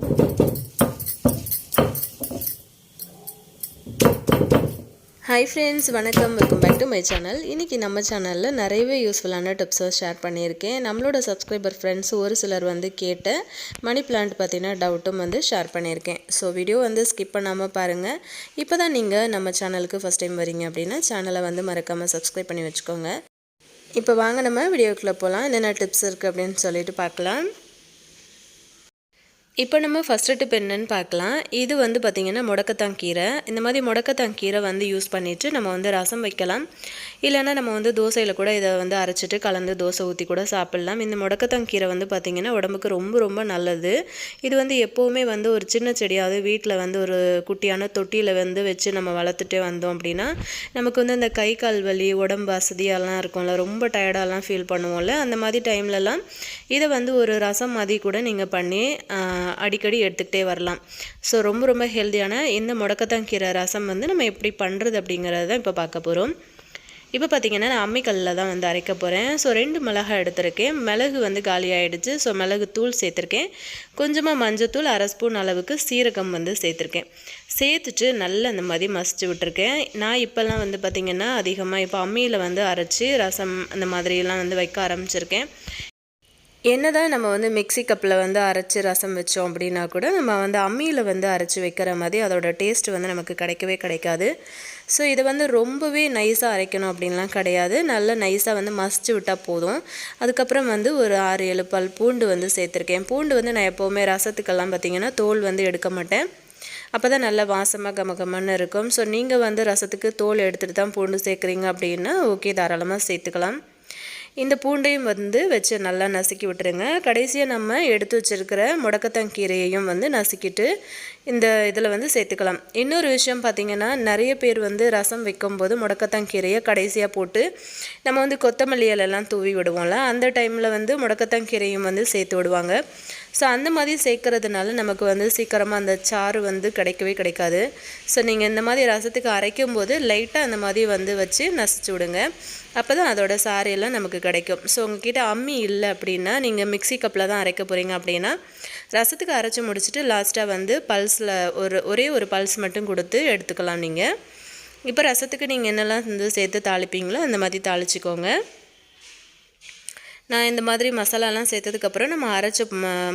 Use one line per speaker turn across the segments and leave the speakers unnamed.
Hi friends, welcome back to my channel. இன்னைக்கு நம்ம சேனல்ல நிறையவே யூஸ்ஃபுல்லான டிப்ஸ் ஷேர் பண்ணியிருக்கேன். நம்மளோட சப்ஸ்கிரைபர் ஃப்ரெண்ட்ஸ் ஒரு சிலர் வந்து கேட்ட மணி பிளான்ட் பத்தின டவுட்டும் வந்து ஷேர் பண்ணியிருக்கேன். ஸோ வீடியோ வந்து ஸ்கிப் பண்ணாமல் பாருங்கள். இப்போ தான் நீங்கள் நம்ம சேனலுக்கு ஃபஸ்ட் டைம் வரீங்க அப்படின்னா சேனலை வந்து மறக்காமல் சப்ஸ்கிரைப் பண்ணி வச்சுக்கோங்க. இப்போ வாங்க நம்ம வீடியோக்குள்ளே போகலாம். என்னென்ன டிப்ஸ் இருக்குது அப்படின்னு சொல்லிட்டு பார்க்கலாம். இப்போ நம்ம ஃபஸ்ட்டு டிப் என்னன்னு பார்க்கலாம். இது வந்து பார்த்திங்கன்னா முடக்கத்தான் கீரை. இந்த மாதிரி முடக்கத்தான் கீரை வந்து யூஸ் பண்ணிவிட்டு நம்ம வந்து ரசம் வைக்கலாம். இல்லைன்னா நம்ம வந்து தோசையில் கூட இதை வந்து அரைச்சிட்டு கலந்து தோசை ஊற்றி கூட சாப்பிட்லாம். இந்த முடக்கத்தான் கீரை வந்து பார்த்திங்கன்னா உடம்புக்கு ரொம்ப நல்லது. இது வந்து எப்போவுமே வந்து ஒரு சின்ன செடியாவது வீட்டில் வந்து ஒரு குட்டியான தொட்டியில் வந்து வச்சு நம்ம வளர்த்துட்டே வந்தோம் அப்படின்னா நமக்கு வந்து இந்த கை கால் வலி உடம்பு வசதியெல்லாம் இருக்கும்ல, ரொம்ப டயர்டாலாம் ஃபீல் பண்ணுவோம்ல, அந்த மாதிரி டைம்லலாம் இதை வந்து ஒரு ரசம் மாதிரி கூட நீங்கள் பண்ணி அடிக்கடி எடுத்துக்கிட்டே வரலாம். ஸோ ரொம்ப ஹெல்த்தியான இந்த முடக்கத்தான் கீரை ரசம் வந்து நம்ம எப்படி பண்ணுறது அப்படிங்கிறத தான் இப்போ பார்க்க போகிறோம். இப்போ பார்த்திங்கன்னா நான் அம்மிக்கல்லில் தான் வந்து அரைக்க போகிறேன். ஸோ 2 மிளகாய் எடுத்திருக்கேன். மிளகு வந்து காலி ஆகிடுச்சு. ஸோ மிளகு தூள் சேர்த்துருக்கேன். கொஞ்சமாக மஞ்சத்தூள், 1/2 ஸ்பூன் அளவுக்கு சீரகம் வந்து சேர்த்துருக்கேன். சேர்த்துட்டு நல்லா இந்த மாதிரி மசிச்சு விட்டுருக்கேன். நான் இப்போல்லாம் வந்து பார்த்திங்கன்னா அதிகமாக இப்போ அம்மியில் வந்து அரைச்சி ரசம் அந்த மாதிரிலாம் வந்து வைக்க ஆரம்பிச்சிருக்கேன். என்னதான் நம்ம வந்து மிக்ஸி கப்பில் வந்து அரைச்சி ரசம் வச்சோம் அப்படின்னா கூட நம்ம வந்து அம்மியில் வந்து அரைச்சி வைக்கிற மாதிரி அதோட டேஸ்ட் வந்து நமக்கு கிடைக்காது. ஸோ இதை வந்து ரொம்பவே நைஸாக அரைக்கணும் அப்படின்லாம் கிடையாது. நல்லா நைஸாக வந்து மசிச்சு விட்டால் போதும். அதுக்கப்புறம் வந்து ஒரு 6-7 பல் பூண்டு வந்து சேர்த்துருக்கேன். பூண்டு வந்து நான் எப்போவுமே ரசத்துக்கெல்லாம் பார்த்திங்கன்னா தோல் வந்து எடுக்க மாட்டேன். அப்போ தான் நல்லா வாசமாக கமகமன்னு இருக்கும். ஸோ நீங்கள் வந்து ரசத்துக்கு தோல் எடுத்துகிட்டு தான் பூண்டு சேர்க்குறீங்க அப்படின்னா ஓகே, தாராளமாக சேர்த்துக்கலாம். இந்த பூண்டையும் வந்து வச்சு நல்லா நசுக்கி விட்டுருங்க. கடைசியாக நம்ம எடுத்து வச்சுருக்கிற முடக்கத்தான் கீரையையும் வந்து நசுக்கிட்டு இந்த இதில் வந்து சேர்த்துக்கலாம். இன்னொரு விஷயம் பார்த்திங்கன்னா, நிறைய பேர் வந்து ரசம் வைக்கும்போது முடக்கத்தான் கீரையை கடைசியாக போட்டு நம்ம வந்து கொத்தமல்லி இலையெல்லாம் தூவி விடுவோம்ல, அந்த டைமில் வந்து முடக்கத்தான் கீரையும் வந்து சேர்த்து விடுவாங்க. ஸோ அந்த மாதிரி சேர்க்கறதுனால நமக்கு வந்து சீக்கிரமாக அந்த சாறு வந்து கிடைக்காது. ஸோ நீங்கள் இந்த மாதிரி ரசத்துக்கு அரைக்கும் போது லைட்டாக அந்த மாதிரி வந்து வச்சு நசிச்சு விடுங்க. அப்போ தான் அதோட சாறையெல்லாம் நமக்கு கிடைக்கும். ஸோ உங்ககிட்ட அம்மி இல்லை அப்படின்னா நீங்கள் மிக்ஸி கப்பில் தான் அரைக்க போகிறீங்க அப்படின்னா ரசத்துக்கு அரைச்சி முடிச்சுட்டு லாஸ்ட்டாக வந்து பல்ஸில் ஒரே ஒரு பல்ஸ் மட்டும் கொடுத்து எடுத்துக்கலாம். நீங்கள் இப்போ ரசத்துக்கு நீங்கள் என்னெல்லாம் வந்து சேர்த்து தாளிப்பீங்களோ அந்த மாதிரி தாளிச்சிக்கோங்க. நான் இந்த மாதிரி மசாலாலாம் சேர்த்ததுக்கப்புறம் நம்ம அரைச்ச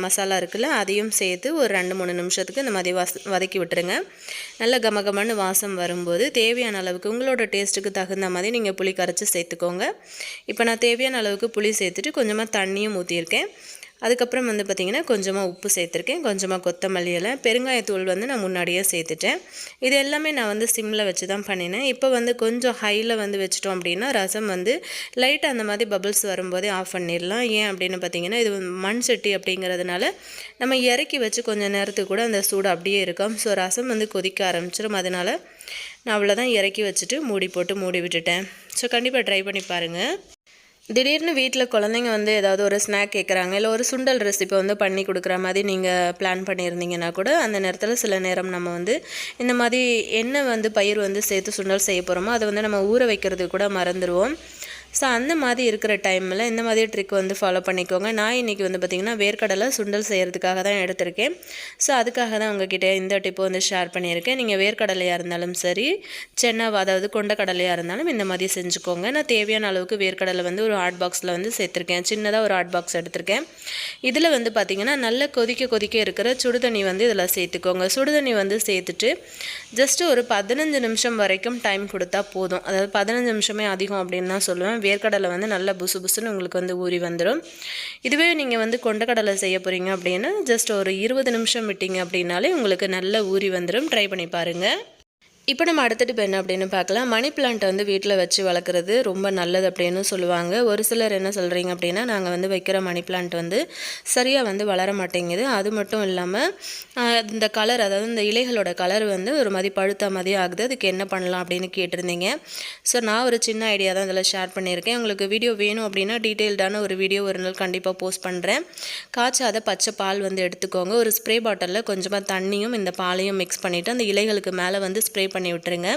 மசாலா இருக்குல்ல, அதையும் சேர்த்து ஒரு 2-3 நிமிஷத்துக்கு இந்த மாதிரி வதக்கி விட்டுருங்க. நல்லா கமகமன்னு வாசம் வரும்போது தேவையான அளவுக்கு உங்களோட டேஸ்ட்டுக்கு தகுந்த மாதிரி நீங்கள் புளி கரைச்சி சேர்த்துக்கோங்க. இப்போ நான் தேவையான அளவுக்கு புளி சேர்த்துட்டு கொஞ்சமாக தண்ணியும் ஊற்றியிருக்கேன். அதுக்கப்புறம் வந்து பார்த்திங்கன்னா கொஞ்சமாக உப்பு சேர்த்துருக்கேன், கொஞ்சமாக கொத்தமல்லி இலை, பெருங்காயத்தூள் வந்து நான் முன்னாடியே சேர்த்துட்டேன். இது எல்லாமே நான் வந்து சிம்மில் வச்சு தான் பண்ணினேன். இப்போ வந்து கொஞ்சம் ஹையில் வந்து வச்சிட்டோம் அப்படின்னா ரசம் வந்து லைட்டாக அந்த மாதிரி பபிள்ஸ் வரும்போதே ஆஃப் பண்ணிடலாம். ஏன் அப்படின்னு பார்த்திங்கன்னா இது மண் சட்டி அப்படிங்கிறதுனால நம்ம இறக்கி வச்சு கொஞ்சம் நேரத்துக்கு கூட அந்த சூடு அப்படியே இருக்கும். ஸோ ரசம் வந்து கொதிக்க ஆரம்பிச்சிடும். அதனால் நான் அவ்வளோதான் இறக்கி வச்சுட்டு மூடி விட்டுட்டேன். ஸோ கண்டிப்பாக ட்ரை பண்ணி பாருங்கள். திடீர்னு வீட்டில் குழந்தைங்க வந்து ஏதாவது ஒரு ஸ்நாக் கேட்குறாங்க, இல்லை ஒரு சுண்டல் ரெசிபி வந்து பண்ணி கொடுக்குற மாதிரி நீங்கள் பிளான் பண்ணியிருந்தீங்கன்னா கூட அந்த நேரத்தில் சில நேரம் நம்ம வந்து இந்த மாதிரி என்ன வந்து பயிர் வந்து சேர்த்து சுண்டல் செய்ய போகிறோமோ அதை வந்து நம்ம ஊற வைக்கிறது கூட மறந்துடுவோம். ஸோ அந்த மாதிரி இருக்கிற டைமில் இந்த மாதிரி ட்ரிக் வந்து ஃபாலோ பண்ணிக்கோங்க. நான் இன்றைக்கி வந்து பார்த்திங்கன்னா வேர்க்கடலை சுண்டல் செய்கிறதுக்காக தான் எடுத்திருக்கேன். ஸோ அதுக்காக தான் உங்ககிட்ட இந்த டிப்பு வந்து ஷேர் பண்ணியிருக்கேன். நீங்கள் வேர்க்கடலையாக இருந்தாலும் சரி, சென்னாவா அதாவது கொண்டக்கடலையாக இருந்தாலும் இந்த மாதிரி செஞ்சுக்கோங்க. நான் தேவையான அளவுக்கு வேர்க்கடலை வந்து ஒரு ஹாட் பாக்ஸில் வந்து சேர்த்துருக்கேன். சின்னதாக ஒரு ஹாட் பாக்ஸ் எடுத்திருக்கேன். இதில் வந்து பார்த்திங்கன்னா நல்ல கொதிக்க இருக்கிற சுடுதண்ணி வந்து இதில் சேர்த்துக்கோங்க. சுடுதண்ணி வந்து சேர்த்துட்டு ஜஸ்ட்டு ஒரு 15 நிமிஷம் வரைக்கும் டைம் கொடுத்தா போதும். அதாவது 15 நிமிஷமே அதிகம் அப்படின்னு தான் சொல்லுவேன். வேர்க்கடலை வந்து நல்லா புசுன்னு உங்களுக்கு வந்து ஊறி வந்துடும். இதுவே நீங்கள் வந்து கொண்டக்கடலை செய்ய போகிறீங்க அப்படின்னா ஜஸ்ட் ஒரு 20 நிமிஷம் விட்டீங்க அப்படின்னாலே உங்களுக்கு நல்லா ஊறி வந்துடும். ட்ரை பண்ணி பாருங்கள். இப்போ நம்ம அடுத்த டிப் என்ன அப்படின்னு பார்க்கலாம். மணி பிளான்ட்டை வந்து வீட்டில் வச்சு வளர்க்குறது ரொம்ப நல்லது அப்படின்னு சொல்லுவாங்க. ஒரு சிலர் என்ன சொல்கிறீங்க அப்படின்னா, நாங்கள் வந்து வைக்கிற மணி பிளான்ட் வந்து சரியாக வந்து வளர மாட்டேங்குது, அது மட்டும் இல்லாமல் இந்த கலர், அதாவது இந்த இலைகளோட கலர் வந்து ஒரு மாதிரி பழுத்த மாதிரி ஆகுது, அதுக்கு என்ன பண்ணலாம் அப்படின்னு கேட்டிருந்தீங்க. ஸோ நான் ஒரு சின்ன ஐடியா தான் இதில் ஷேர் பண்ணியிருக்கேன். உங்களுக்கு வீடியோ வேணும் அப்படின்னா டீட்டெயில்டான ஒரு வீடியோ ஒரு நாள் கண்டிப்பாக போஸ்ட் பண்ணுறேன். காய்ச்சாத பச்சை பால் வந்து எடுத்துக்கோங்க. ஒரு ஸ்ப்ரே பாட்டிலில் கொஞ்சமாக தண்ணியும் இந்த பாலையும் மிக்ஸ் பண்ணிவிட்டு அந்த இலைகளுக்கு மேலே வந்து ஸ்ப்ரே பண்ணி விட்டுருங்க.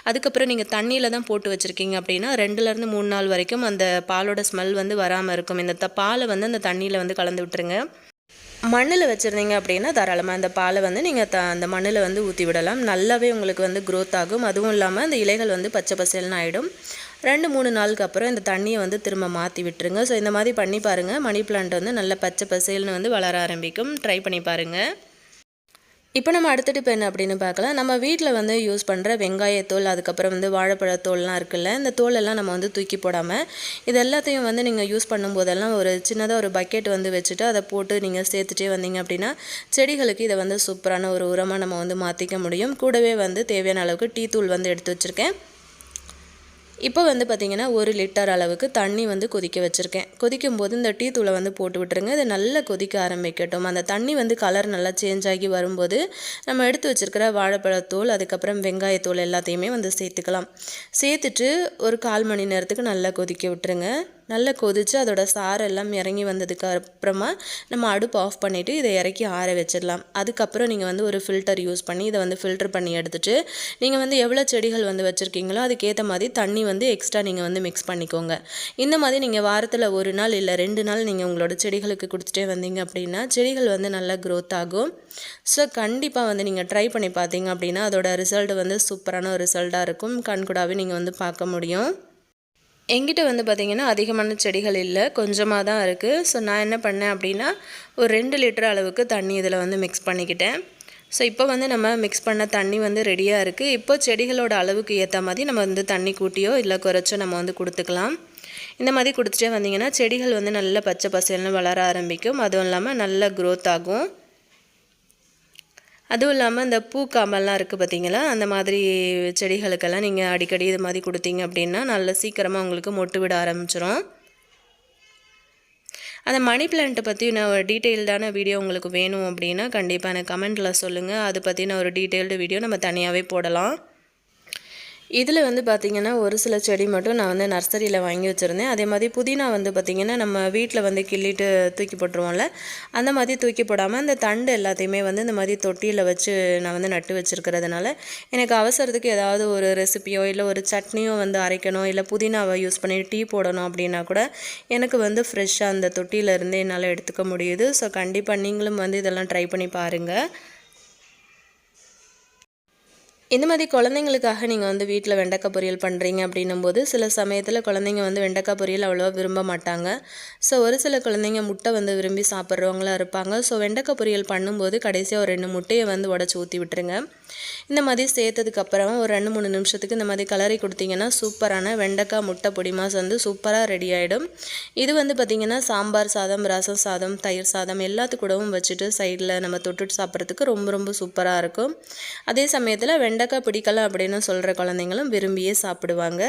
அதுக்கப்புறம் நீங்கள் தண்ணியில் தான் போட்டு வச்சுருக்கீங்க அப்படின்னா 2லேருந்து 3 நாள் வரைக்கும் அந்த பாலோட ஸ்மெல் வந்து வராமல் இருக்கும். இந்த பாலை வந்து அந்த தண்ணியில் வந்து கலந்து விட்டுருங்க. மண்ணில் வச்சுருந்தீங்க அப்படின்னா தாராளமாக அந்த பாலை வந்து நீங்கள் அந்த மண்ணில் வந்து ஊற்றி விடலாம். நல்லாவே உங்களுக்கு வந்து க்ரோத் ஆகும். அதுவும் இல்லாமல் அந்த இலைகள் வந்து பச்சை பசேல்னு ஆகிடும். 2-3 நாளுக்கு அப்புறம் இந்த தண்ணியை வந்து திரும்ப மாற்றி விட்டுருங்க. ஸோ இந்த மாதிரி பண்ணி பாருங்கள். மணி பிளான்ட் வந்து நல்ல பச்சை பசேல்னு வந்து வளர ஆரம்பிக்கும். ட்ரை பண்ணி பாருங்கள். இப்போ நம்ம அடுத்த டிப் என்ன அப்படின்னு பார்க்கலாம். நம்ம வீட்டில் வந்து யூஸ் பண்ணுற வெங்காயத்தோல், அதுக்கப்புறம் வந்து வாழைப்பழத்தோல்லாம் இருக்குல்ல, இந்த தோலெல்லாம் நம்ம வந்து தூக்கி போடாமல் இது எல்லாத்தையும் வந்து நீங்கள் யூஸ் பண்ணும்போதெல்லாம் ஒரு சின்னதாக ஒரு பக்கெட் வந்து வச்சுட்டு அதை போட்டு நீங்கள் சேர்த்துட்டே வந்தீங்க அப்படின்னா செடிகளுக்கு இதை வந்து சூப்பரான ஒரு உரமாக நம்ம வந்து மாற்றிக்க முடியும். கூடவே வந்து தேவையான அளவுக்கு டீ தூள் வந்து எடுத்து வச்சுருக்கேன். இப்போ வந்து பார்த்திங்கன்னா 1 லிட்டர் அளவுக்கு தண்ணி வந்து கொதிக்க வச்சுருக்கேன். கொதிக்கும் போது இந்த டீ தூளை வந்து போட்டு விட்டுருங்க. இது நல்லா கொதிக்க ஆரம்பிக்கட்டும். அந்த தண்ணி வந்து கலர் நல்லா சேஞ்ச் ஆகி வரும்போது நம்ம எடுத்து வச்சுருக்கிற வாழைப்பழத்தோல், அதுக்கப்புறம் வெங்காயத்தோல் எல்லாத்தையுமே வந்து சேர்த்துக்கலாம். சேர்த்துட்டு ஒரு 1/4 மணி நேரத்துக்கு நல்லா கொதிக்க விட்டுருங்க. நல்லா கொதித்து அதோட சாரெல்லாம் இறங்கி வந்ததுக்கு அப்புறமா நம்ம அடுப்பு ஆஃப் பண்ணிவிட்டு இதை இறக்கி ஆற வச்சிடலாம். அதுக்கப்புறம் நீங்கள் வந்து ஒரு ஃபில்டர் யூஸ் பண்ணி இதை வந்து ஃபில்டர் பண்ணி எடுத்துகிட்டு நீங்கள் வந்து எவ்வளோ செடிகள் வந்து வச்சுருக்கீங்களோ அதுக்கேற்ற மாதிரி தண்ணி வந்து எக்ஸ்ட்ரா நீங்கள் வந்து மிக்ஸ் பண்ணிக்கோங்க. இந்த மாதிரி நீங்கள் வாரத்தில் 1 நாள் இல்லை 2 நாள் நீங்கள் உங்களோட செடிகளுக்கு கொடுத்துட்டே வந்தீங்க அப்படின்னா செடிகள் வந்து நல்லா க்ரோத் ஆகும். ஸோ கண்டிப்பாக வந்து நீங்கள் ட்ரை பண்ணி பார்த்தீங்க அப்படின்னா அதோட ரிசல்ட் வந்து சூப்பரான ஒரு ரிசல்ட்டாக இருக்கும். கண்கூடாவே நீங்கள் வந்து பார்க்க முடியும். என்கிட்ட வந்து பார்த்திங்கன்னா அதிகமான செடிகள் இல்லை, கொஞ்சமாக தான் இருக்குது. ஸோ நான் என்ன பண்ணேன் அப்படின்னா ஒரு 2 லிட்டர் அளவுக்கு தண்ணி இதில் வந்து மிக்ஸ் பண்ணிக்கிட்டேன். ஸோ இப்போ வந்து நம்ம மிக்ஸ் பண்ண தண்ணி வந்து ரெடியாக இருக்குது. இப்போ செடிகளோட அளவுக்கு ஏற்ற மாதிரி நம்ம வந்து தண்ணி கூட்டியோ இல்லை குறைச்சோ நம்ம வந்து கொடுத்துக்கலாம். இந்த மாதிரி கொடுத்துட்டே வந்தீங்கன்னா செடிகள் வந்து நல்ல பச்சை பசேல்னு வளர ஆரம்பிக்கும். அதுவும் இல்லாமல் நல்ல க்ரோத் ஆகும். அதுவும் இல்லாமல் இந்த பூக்காமெல்லாம் இருக்குது பார்த்தீங்களா, அந்த மாதிரி செடிகளுக்கெல்லாம் நீங்கள் அடிக்கடி இது மாதிரி கொடுத்தீங்க அப்படின்னா நல்ல சீக்கிரமாக உங்களுக்கு மொட்டு விட ஆரம்பிச்சிடும். அந்த மணி பிளான்ட்டை பற்றி நான் ஒரு டீட்டெயில்டான வீடியோ உங்களுக்கு வேணும் அப்படின்னா கண்டிப்பாக எனக்கு கமெண்ட்டில் சொல்லுங்கள். அதை பற்றின ஒரு டீட்டெயில்டு வீடியோ நம்ம தனியாகவே போடலாம். இதில் வந்து பார்த்திங்கன்னா ஒரு சில செடி மட்டும் நான் வந்து நர்சரியில் வாங்கி வச்சுருந்தேன். அதே மாதிரி புதினா வந்து பார்த்திங்கன்னா நம்ம வீட்டில் வந்து கிள்ளிட்டு தூக்கி போட்டுருவோம்ல, அந்த மாதிரி தூக்கி போடாமல் அந்த தண்டு எல்லாத்தையுமே வந்து இந்த மாதிரி தொட்டியில் வச்சு நான் வந்து நட்டு வச்சுருக்கிறதுனால எனக்கு அவசரத்துக்கு ஏதாவது ஒரு ரெசிபியோ இல்லை ஒரு சட்னியோ வந்து அரைக்கணும், இல்லை புதினாவை யூஸ் பண்ணி டீ போடணும் அப்படின்னா கூட எனக்கு வந்து ஃப்ரெஷ்ஷாக அந்த தொட்டியிலேருந்தே என்னால் எடுத்துக்க முடியுது. ஸோ கண்டிப்பாக நீங்களும் வந்து இதெல்லாம் ட்ரை பண்ணி பாருங்கள். இந்த மாதிரி குழந்தைங்களுக்காக நீங்கள் வந்து வீட்டில் வெண்டைக்காய் பொரியல் பண்ணுறீங்க அப்படின்னும்போது சில சமயத்தில் குழந்தைங்க வந்து வெண்டைக்காய் பொரியல் அவ்வளோவா விரும்ப மாட்டாங்க. ஸோ ஒரு சில குழந்தைங்க முட்டை வந்து விரும்பி சாப்பிட்றவங்களாம் இருப்பாங்க. ஸோ வெண்டைக்காய் பொரியல் பண்ணும்போது கடைசியாக ஒரு 2 முட்டையை வந்து உடச்சி ஊற்றி விட்டுருங்க. இந்த மாதிரி சேர்த்ததுக்கப்புறமா ஒரு 2-3 நிமிஷத்துக்கு இந்த மாதிரி கலரி கொடுத்தீங்கன்னா சூப்பரான வெண்டைக்காய் முட்டை பொடி மாஸ் வந்து சூப்பராக ரெடி ஆகிடும். இது வந்து பார்த்திங்கன்னா சாம்பார் சாதம், ரசம் சாதம், தயிர் சாதம் எல்லாத்துக்கூடவும் வச்சுட்டு சைடில் நம்ம தொட்டுட்டு சாப்பிட்றதுக்கு ரொம்ப ரொம்ப சூப்பராக இருக்கும். அதே சமயத்தில் வெண்டைக்காய் பிடிக்கல அப்படின்னு சொல்கிற குழந்தைங்களும் விரும்பியே சாப்பிடுவாங்க.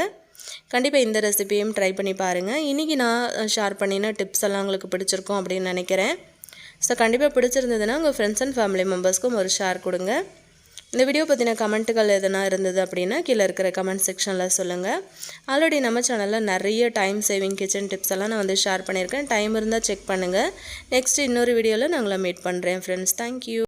கண்டிப்பாக இந்த ரெசிபியும் ட்ரை பண்ணி பாருங்கள். இன்றைக்கி நான் ஷேர் பண்ணின டிப்ஸ் எல்லாம் உங்களுக்கு பிடிச்சிருக்கும் அப்படின்னு நினைக்கிறேன். ஸோ கண்டிப்பாக பிடிச்சிருந்ததுன்னா உங்கள் ஃப்ரெண்ட்ஸ் அண்ட் ஃபேமிலி மெம்பர்ஸ்க்கும் ஒரு ஷேர் கொடுங்க. இந்த வீடியோ பற்றின கமெண்ட்டுகள் எதனா இருந்தது அப்படின்னா கீழே இருக்கிற கமெண்ட் செக்ஷனில் சொல்லுங்கள். ஆல்ரெடி நம்ம சேனலில் நிறைய டைம் சேவிங் கிச்சன் டிப்ஸ் எல்லாம் நான் வந்து ஷேர் பண்ணியிருக்கேன். டைம் இருந்தால் செக் பண்ணுங்கள். நெக்ஸ்ட் இன்னொரு வீடியோவில் நான் உங்களை மீட் பண்ணுறேன் ஃப்ரெண்ட்ஸ். தேங்க்யூ.